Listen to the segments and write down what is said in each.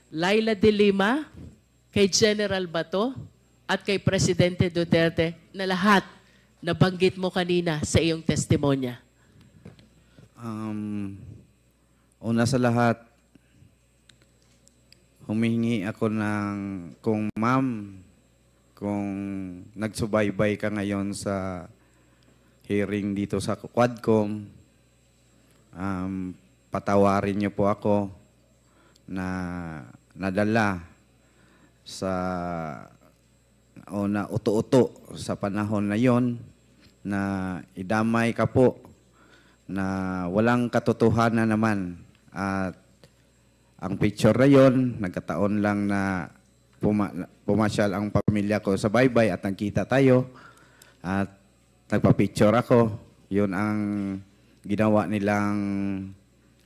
Laila de Lima, kay General Bato, at kay Presidente Duterte na lahat nabanggit mo kanina sa iyong testimonya? Una sa lahat, humihingi ako kung ma'am, kung nagsubaybay ka ngayon sa hearing dito sa Quadcom, patawarin niyo po ako na nadala sa o na uto-uto sa panahon na yon na idamay ka po na walang katotohanan naman. At ang picture na yon, nagkataon lang na pumasyal ang pamilya ko sa baybay at nagkita tayo at nagpa-picture ako. Yun ang ginawa nilang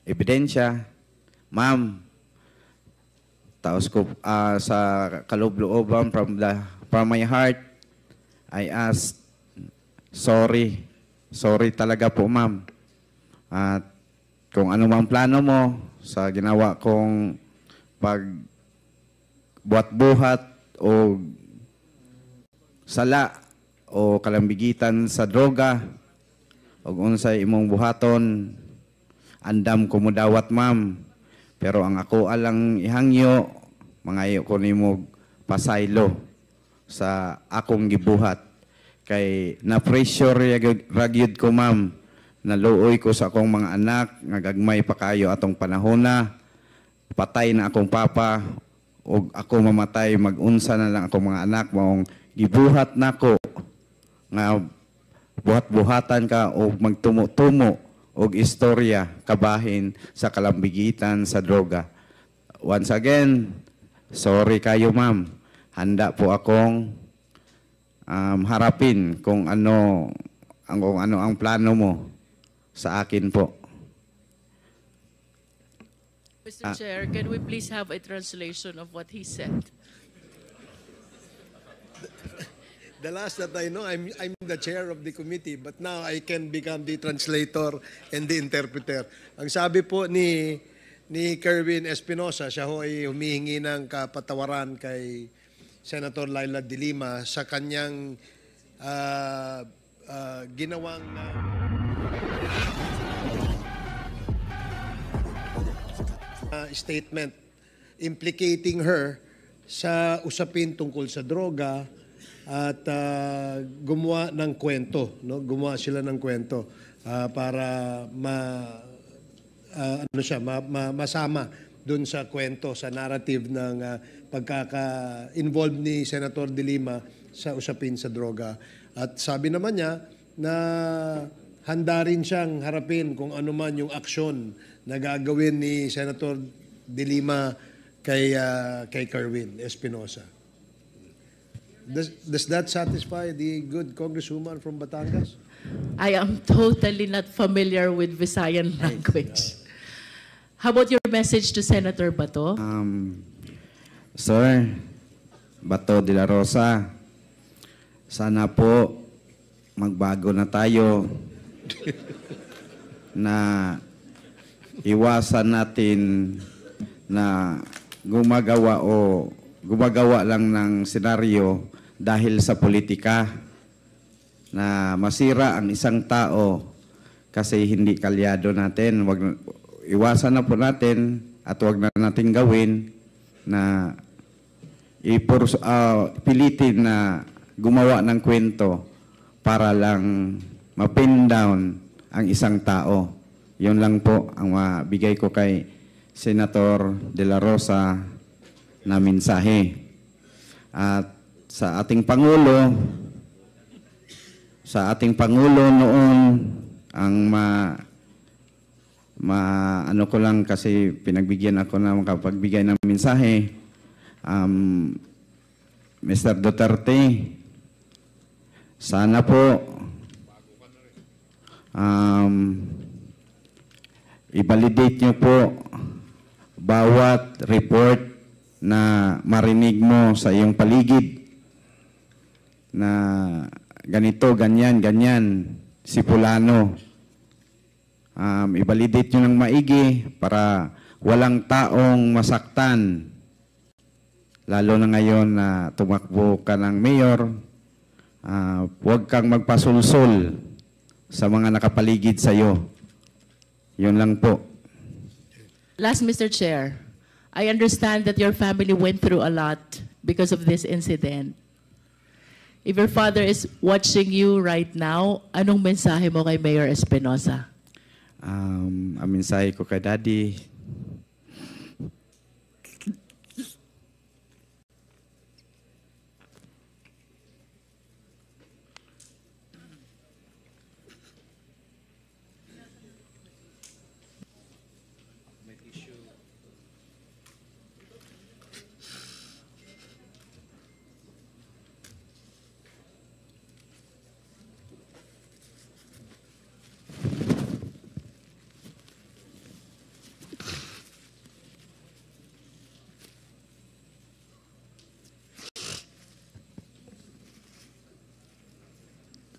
ebidensya. Ma'am, taos ko sa kaloob-looban from my heart, I ask, sorry. Sorry talaga po, ma'am. At kung ano mang plano mo sa ginawa kong buhat-buhat o sala o kalambigitan sa droga o unsay imong buhaton, andam ko mo dawat, ma'am. Pero ang ako alang ihangyo, mangayo ko nimo pasaylo sa akong gibuhat. Kay na-pressure ragyod ko, ma'am. Naluoy ko sa akong mga anak, ngagagmay pa kayo atong panahon na. Patay na akong papa, o ako mamatay, mag-unsa na lang akong mga anak, maong gibuhat na ko, nga buhat-buhatan ka o magtumo-tumo o istorya kabahin sa kalambigitan sa droga. Once again, sorry kayo, ma'am. Handa po akong harapin kung ano ang plano mo sa akin po. Mr. Chair, can we please have a translation of what he said? The last that I know, I'm the chair of the committee, but now I can become the translator and the interpreter. Ang sabi po ni Kerwin Espinosa, siya ho ay humihingi ng kapatawaran kay Senator Laila de Lima sa kanyang ginawang statement implicating her sa usapin tungkol sa droga at gumawa ng kwento, no? Gumawa sila ng kwento para masama dun sa kwento, sa narrative ng pagkaka-involved ni Senator de Lima sa usapin sa droga. At sabi naman niya na handa rin siyang harapin kung ano man yung aksyon na gagawin ni Senator de Lima kay Kerwin Espinosa. Does that satisfy the good congresswoman from Batangas? I am totally not familiar with Visayan language. How about your message to Senator Bato? Sir, Bato de la Rosa, sana po magbago na tayo na iwasan natin na gumagawa lang ng senaryo dahil sa politika na masira ang isang tao kasi hindi kalyado natin. Iwasan na po natin at wag na natin gawin na pilitin na gumawa ng kwento para lang mapin down ang isang tao. Yun lang po ang mabigay ko kay Senator De La Rosa na mensahe. At sa ating Pangulo noon, ang ano ko lang kasi pinagbigyan ako na makapagbigay ng mensahe, Mr. Duterte, sana po i-validate niyo po bawat report na marinig mo sa iyong paligid na ganito, ganyan, si Fulano. I-validate nyo ng maigi para walang taong masaktan lalo na ngayon na tumakbo ka ng mayor, huwag kang magpasulsul sa mga nakapaligid sa iyo. Yun lang po. Last, Mr. Chair, I understand that your family went through a lot because of this incident. If your father is watching you right now, anong mensahe mo kay Mayor Espinosa? Ang mensahe ko kay Daddy,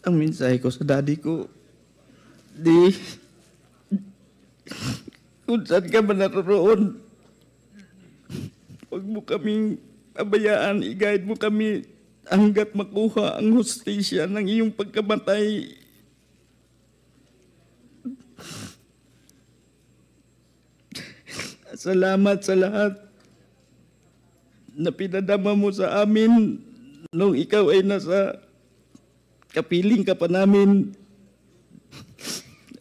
ang mensahe ko sa daddy ko, kung saan ka man naroon, huwag mo kaming pabayaan, i-guide mo kami hanggat makuha ang hustisya ng iyong pagkamatay. Salamat sa lahat na pinadama mo sa amin nung ikaw ay nasa kapiling ka pa namin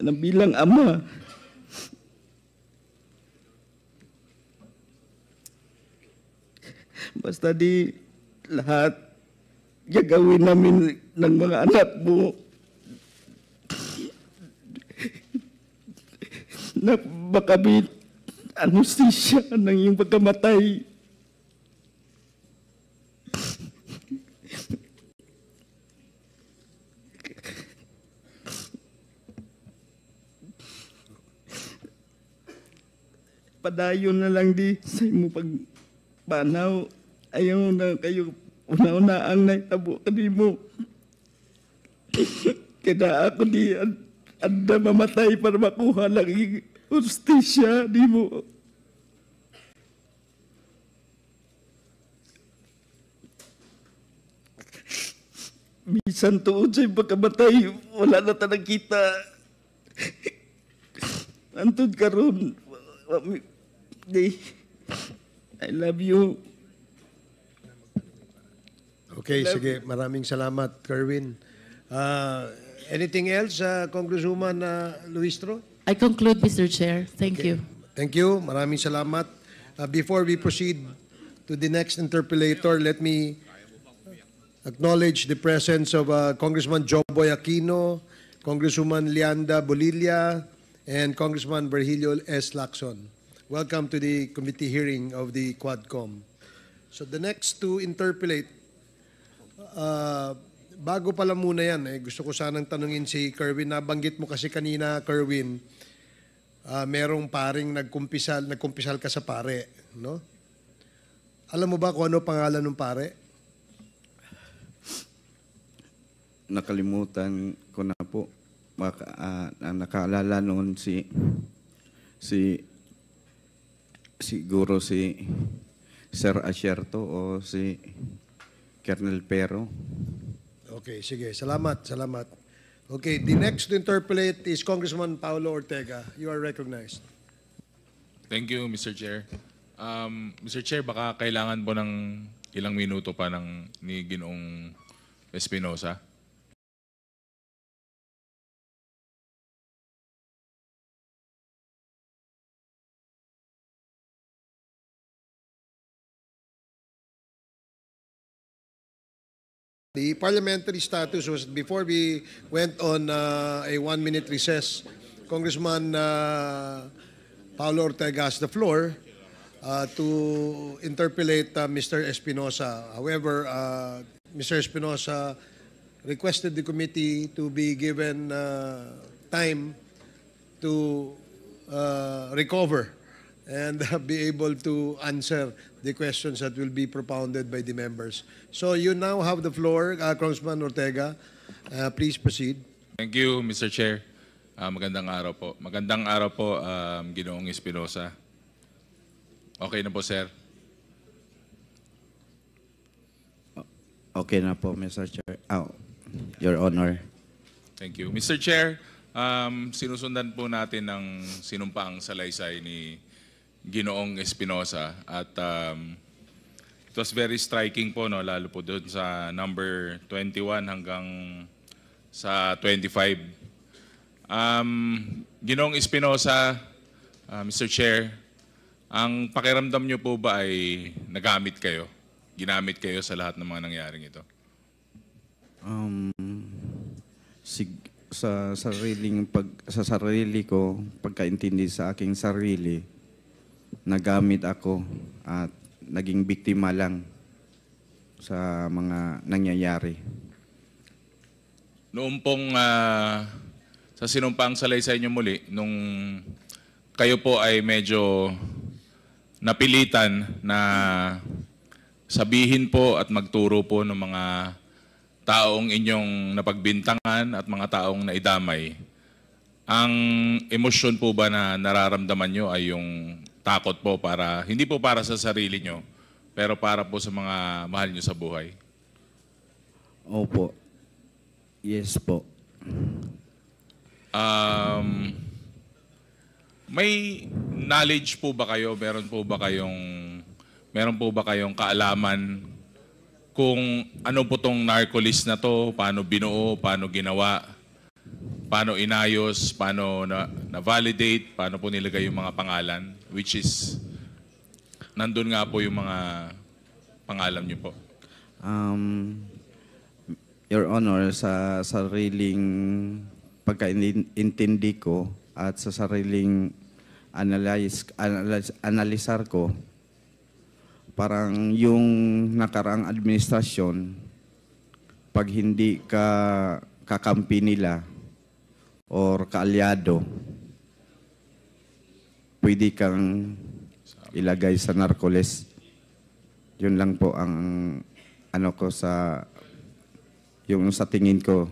na bilang ama. Basta di lahat gagawin namin ng mga anak mo na makamit ang hustisya ng iyong pagkamatay. Padayon na lang di sa imo pagpanaw. Ayaw na kayo una-una ang naitabo kanimo. Kaya ako di anda mamatay para makuha lang yung hustisya di mo. Bisan tuod sa iyong pagkamatay, wala na tanang kita. Antod karon. I love you. Okay, sige. Maraming salamat, Kerwin. Anything else, Congresswoman Luistro? I conclude, Mr. Chair. Thank you. Thank you. Maraming salamat. Before we proceed to the next interpellator, let me acknowledge the presence of Congressman Joboy Aquino, Congresswoman Leanda Bolilla, and Congressman Virgilio S. Lacson. Welcome to the committee hearing of the Quadcom. So the next to interpellate, bago pala muna yan, gusto ko sanang tanungin si Kerwin. Nabanggit mo kasi kanina, Kerwin, merong paring nagkumpisal ka sa pare, no? Alam mo ba kung ano pangalan ng pare? Nakalimutan ko na po. Nakaalala noon siguro si Sir Asierto o si Colonel Pero. Okay, sige. Salamat. Okay, the next to interpellate is Congressman Paulo Ortega. You are recognized. Thank you, Mr. Chair. Mr. Chair, baka kailangan po ng ilang minuto pa ni Ginoong Espinosa. The parliamentary status was before we went on a 1-minute recess. Congressman Paulo Ortega has the floor to interpellate Mr. Espinosa. However, Mr. Espinosa requested the committee to be given time to recover and be able to answer the questions that will be propounded by the members. So you now have the floor, Congressman Ortega. Please proceed. Thank you, Mr. Chair. Magandang araw po. Magandang araw po, Ginoong Espinosa. Okay na po, sir. Okay na po, Mr. Chair. Your Honor. Thank you. Mr. Chair, sinusundan po natin ang sinumpaang salaysay ni Ginoong Espinosa at it was very striking po, no, lalo po doon sa number 21 hanggang sa 25. Ginoong Espinosa, Mr. Chair, ang pakiramdam niyo po ba ay nagamit kayo? Ginamit kayo sa lahat ng mga nangyaring ito? Sa sarili ko, pagkaintindi sa aking sarili, nagamit ako at naging biktima lang sa mga nangyayari. Noong pong sa sinumpang salaysay niyo muli, nung kayo po ay medyo napilitan na sabihin po at magturo po ng mga taong inyong napagbintangan at mga taong naidamay, ang emosyon po ba na nararamdaman nyo ay yung takot po para, hindi po para sa sarili nyo, pero para po sa mga mahal nyo sa buhay? Opo. Yes po. May knowledge po ba kayo, meron po ba kayong kaalaman kung ano po tong narcolist na to, paano binuo, paano ginawa, paano inayos, paano na-validate, paano po nilagay yung mga pangalan, which is, nandun nga po yung mga pangalan niyo po. Your Honor, sa sariling pagkaintindi ko at sa sariling analisar ko, parang yung nakaraang administrasyon, pag hindi ka kakampi nila or kaalyado, pwede kang ilagay sa narcoles. Yun lang po ang yung sa tingin ko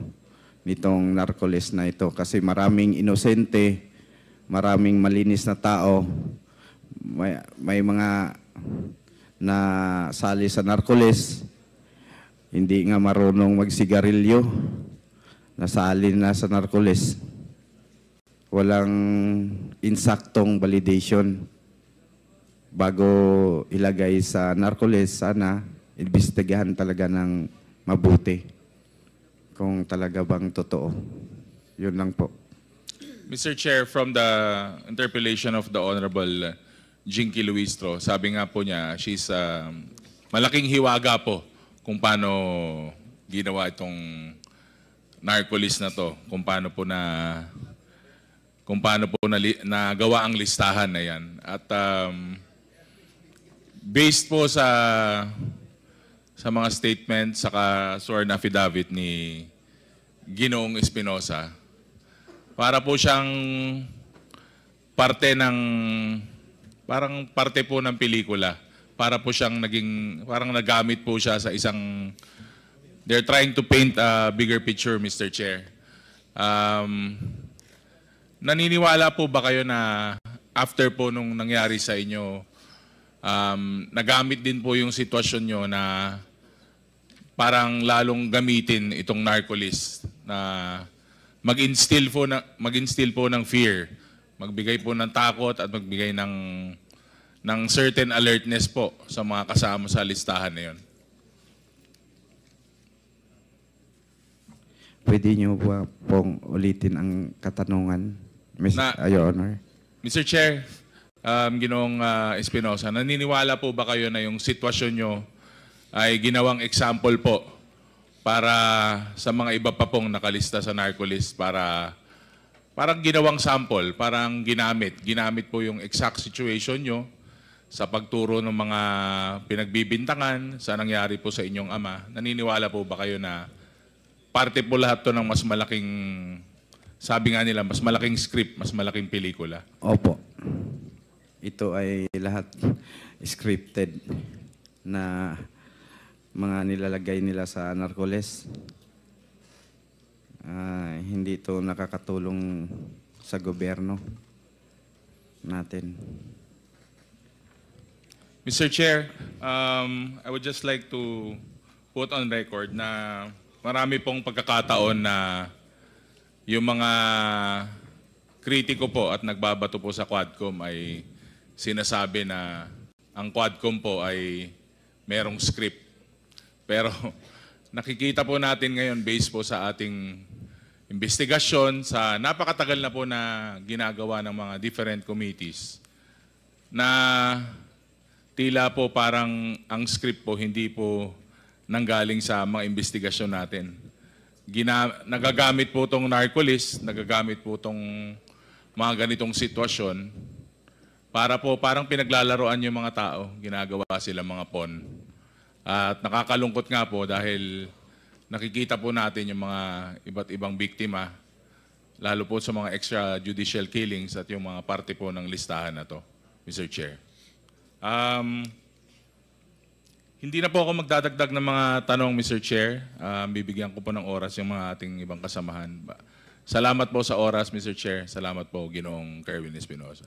nitong narcoles na ito. Kasi maraming inosente, maraming malinis na tao, may mga na sali sa narcoles, hindi nga marunong magsigarilyo, nasali na sa narcoles. Walang insaktong validation. Bago ilagay sa narcoles, sana imbestigahan talaga ng mabuti kung talaga bang totoo. Yun lang po. Mr. Chair, from the interpellation of the Honorable Jinky Luistro, sabi nga po niya, she's malaking hiwaga po kung paano ginawa itong narcolis na to, kung paano po nagawa ang listahan na yan. At based po sa mga statements saka sworn affidavit ni Ginoong Espinosa, para po siyang parang parte po ng pelikula. Para po siyang parang nagamit po siya sa isang, they're trying to paint a bigger picture, Mr. Chair. Naniniwala po ba kayo na after po nung nangyari sa inyo, nagamit din po yung sitwasyon nyo na parang lalong gamitin itong narcolis na mag-instill po ng fear, magbigay po ng takot at magbigay ng certain alertness po sa mga kasama sa listahan na yun? Pwede niyo ba pong ulitin ang katanungan, Your Honor? Mr. Chair, Ginoong Espinosa, naniniwala po ba kayo na yung sitwasyon nyo ay ginawang example po para sa mga iba pa pong nakalista sa narcolist, parang ginawang sample, parang ginamit po yung exact situation nyo sa pagturo ng mga pinagbibintangan sa nangyari po sa inyong ama? Naniniwala po ba kayo na parte po lahat to ng mas malaking, sabi nga nila, mas malaking script, mas malaking pelikula? Opo. Ito ay lahat scripted na mga nilalagay nila sa narcoles. Hindi ito nakakatulong sa gobyerno natin. Mr. Chair, I would just like to put on record na marami pong pagkakataon na yung mga kritiko po at nagbabato po sa Quadcom ay sinasabi na ang Quadcom po ay merong script. Pero nakikita po natin ngayon based po sa ating investigasyon, sa napakatagal na po na ginagawa ng mga different committees, na tila po parang ang script po hindi po nanggaling sa mga investigasyon natin. Nagagamit po itong narcolist, nagagamit po itong mga ganitong sitwasyon para po parang pinaglalaroan yung mga tao, ginagawa sila mga pawn. At nakakalungkot nga po dahil nakikita po natin yung mga iba't ibang biktima, lalo po sa mga extrajudicial killings at yung mga parte po ng listahan na to, Mr. Chair. Hindi na po ako magdadagdag ng mga tanong, Mr. Chair. Bibigyan ko po ng oras yung mga ating ibang kasamahan. Salamat po sa oras, Mr. Chair. Salamat po, Ginoong Kerwin Espinosa.